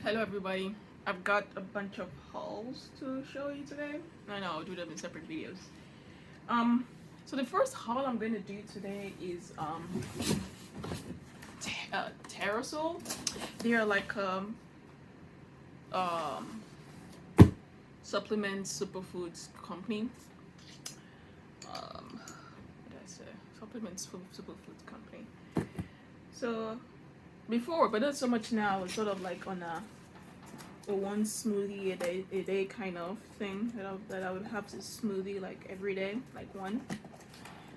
Hello everybody. I've got a bunch of hauls to show you today. I know I'll do them in separate videos. Um, so the first haul I'm going to do today is Terrasoul. They are like um supplement superfoods company. What did I say? Supplements for superfoods company. So before, but not so much now. It's sort of like on a one smoothie a day kind of thing that I would have this smoothie like every day, like one.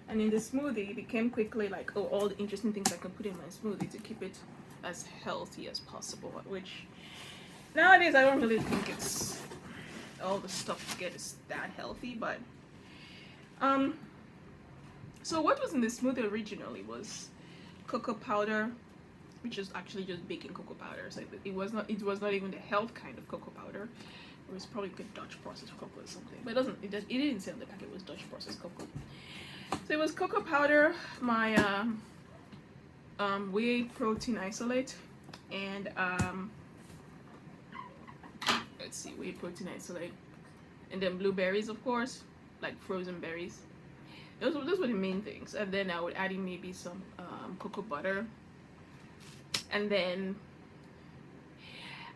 And in the smoothie, it became quickly like, oh, all the interesting things I can put in my smoothie to keep it as healthy as possible. Which nowadays I don't really think it's all the stuff to get is that healthy, but um. So what was in the smoothie originally was cocoa powder, which is actually just baking cocoa powder. So it was not even the health kind of cocoa powder. It was probably good Dutch processed cocoa or something. But it didn't say on the packet it was Dutch processed cocoa. So it was cocoa powder, my whey protein isolate, and let's see, whey protein isolate, and then blueberries, of course, like frozen berries. Those were the main things. And then I would add in maybe some cocoa butter. And then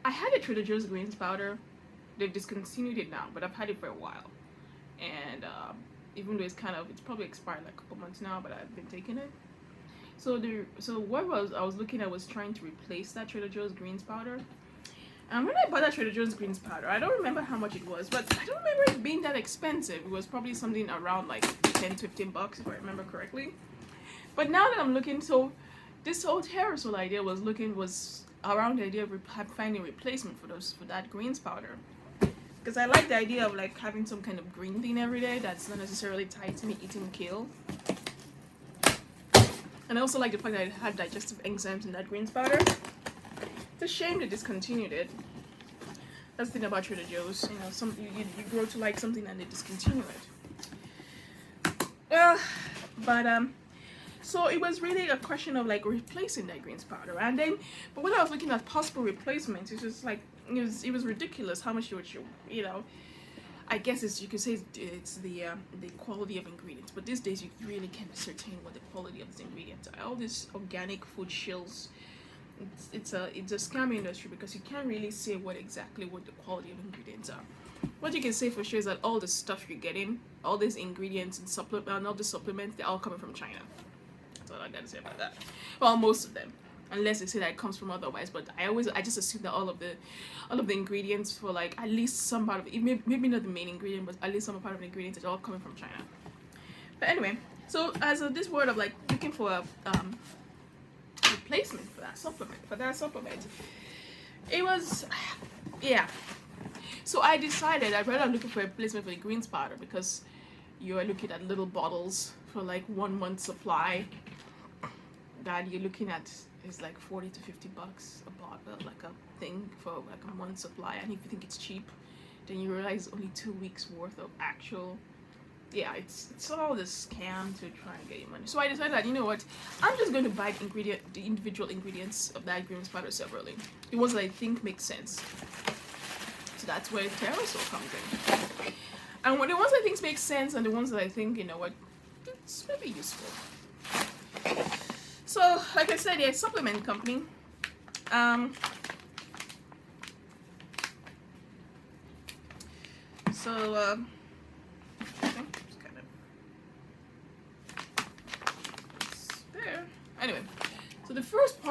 I had a Trader Joe's greens powder. They've discontinued it now, but I've had it for a while. And even though it's probably expired like a couple months now, but I've been taking it. So what I was looking at was trying to replace that Trader Joe's greens powder. And when I bought that Trader Joe's greens powder, I don't remember how much it was, but I don't remember it being that expensive. It was probably something around like 10-15 bucks if I remember correctly. But now that I'm looking, so this whole Terrasoul idea was around the idea of finding a replacement for that greens powder, because I like the idea of like having some kind of green thing every day that's not necessarily tied to me eating kale. And I also like the fact that it had digestive enzymes in that greens powder. It's a shame they discontinued it. That's the thing about Trader Joe's, you know, you grow to like something and they discontinue it. So it was really a question of like replacing that greens powder, but when I was looking at possible replacements, it's just like it was ridiculous how much you know. I guess you could say it's the quality of ingredients, but these days you really can't ascertain what the quality of these ingredients are. All these organic food shills, it's a scam industry because you can't really say what the quality of ingredients are. What you can say for sure is that all the stuff you're getting, all these ingredients and all the supplements, they're all coming from China. That's all I gotta say about that. Well, most of them, unless they say that it comes from otherwise. But I just assume that all of the ingredients for like at least some part of it, maybe not the main ingredient, but at least some part of the ingredients are all coming from China. But anyway, so as of this word of like looking for a replacement for that supplement, it was yeah. So I decided I'd rather looking for a replacement for the greens powder because you are looking at little bottles for like 1 month supply that you're looking at is like 40-50 bucks a bottle, like a thing for like a month supply. And if you think it's cheap, then you realize only 2 weeks worth of actual. Yeah, it's all this scam to try and get your money. So I decided that, you know what, I'm just going to buy the individual ingredients of that greens powder separately. The ones that I think make sense. So that's where Terrasoul comes in. And the ones I think make sense and the ones that I think, you know what, it's maybe useful. So, like I said, they're a supplement company. Anyway, so the first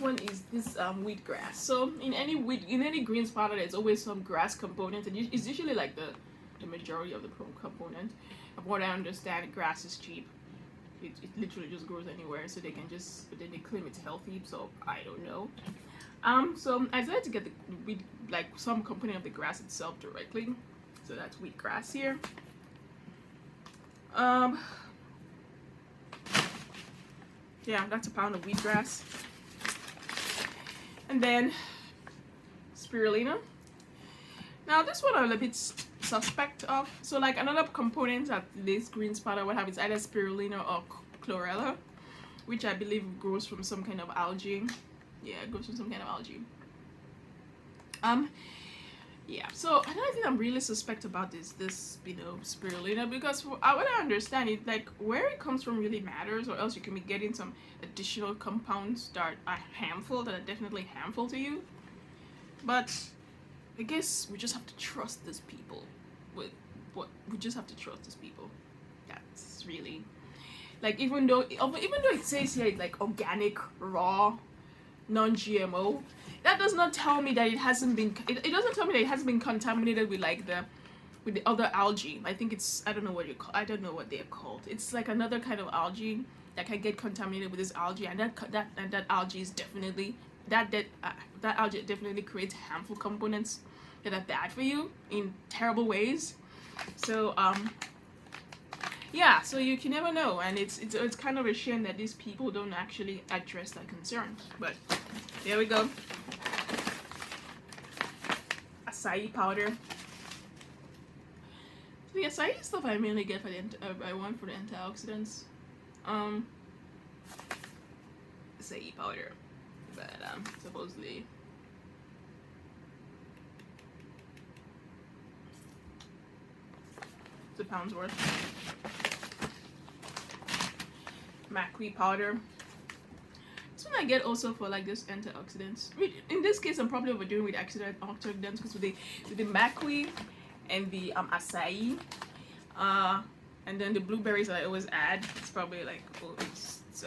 one is this wheatgrass. So in any greens powder, there's always some grass component, and it's usually like the majority of the component. Of what I understand, grass is cheap. It literally just grows anywhere, so but then they claim it's healthy, so I don't know. So I decided to get some component of the grass itself directly. So that's wheatgrass here. Yeah, that's a pound of wheatgrass. And then spirulina. Now this one I'm a bit suspect of. So like another component that this greens powder would have is either spirulina or chlorella, which I believe grows from some kind of algae. Yeah, it grows from some kind of algae. Um, yeah. So another thing I'm really suspect about is this, spirulina, because what I understand it, like where it comes from really matters, or else you can be getting some additional compounds that are harmful, that are definitely harmful to you. But I guess we just have to trust these people. With what we just have to trust these people. That's really like even though it says here it's like organic, raw, non-GMO, that does not tell me that it hasn't been. It doesn't tell me that it hasn't been contaminated with like the other algae. I think it's I don't know what you call. I don't know what they're called. It's like another kind of algae that can get contaminated with this algae, and that algae is definitely that algae definitely creates harmful components that are bad for you in terrible ways. So yeah, so you can never know, and it's kind of a shame that these people don't actually address that concerns. But there we go. Acai powder. So the acai stuff I mainly get for I want for the antioxidants. Acai powder, but supposedly. It's a pound's worth. Maqui powder. This one I get also for like this antioxidants. In this case, I'm probably overdoing with antioxidants because with the maqui and the acai, and then the blueberries I always add. It's probably like it's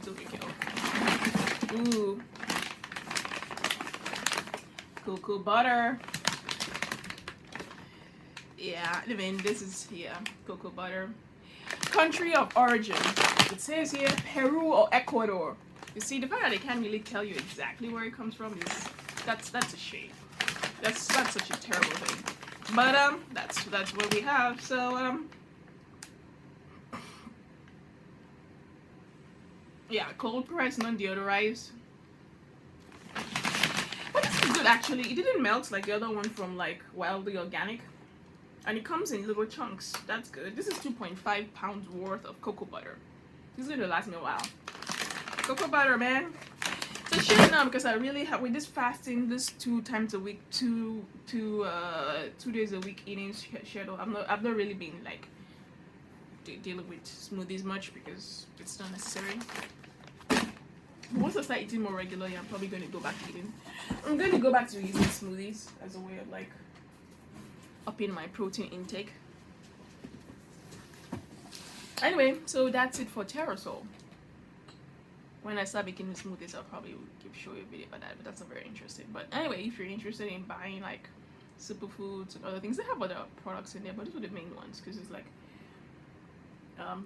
okay. Ooh, cocoa butter. Yeah, I mean this is cocoa butter. Country of origin. It says here Peru or Ecuador. You see, the fact that they can't really tell you exactly where it comes from is that's a shame. That's such a terrible thing. But that's what we have. So yeah, cold pressed, non-deodorized. But this is good actually. It didn't melt like the other one from like Wildly Organic. And it comes in little chunks. That's good. This is 2.5 pounds worth of cocoa butter. This is gonna last me a while. Cocoa butter, man. It's a shame now because I really have with this fasting, this 2 times a week, 2 days a week eating schedule. I've not really been like dealing with smoothies much because it's not necessary. Once I start eating more regularly, I'm probably going to go back to eating. I'm going to go back to using smoothies as a way of like upping my protein intake. Anyway, so that's it for Terrasoul. When I start making smoothies, I'll probably show you a video about that, but that's not very interesting. But anyway, if you're interested in buying like superfoods and other things, they have other products in there, but these are the main ones because it's like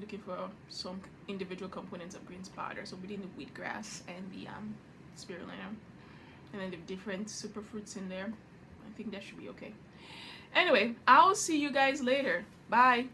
looking for some individual components of greens powder. So within the wheatgrass and the spirulina, and then the different superfruits in there. I think that should be okay. Anyway, I'll see you guys later. Bye.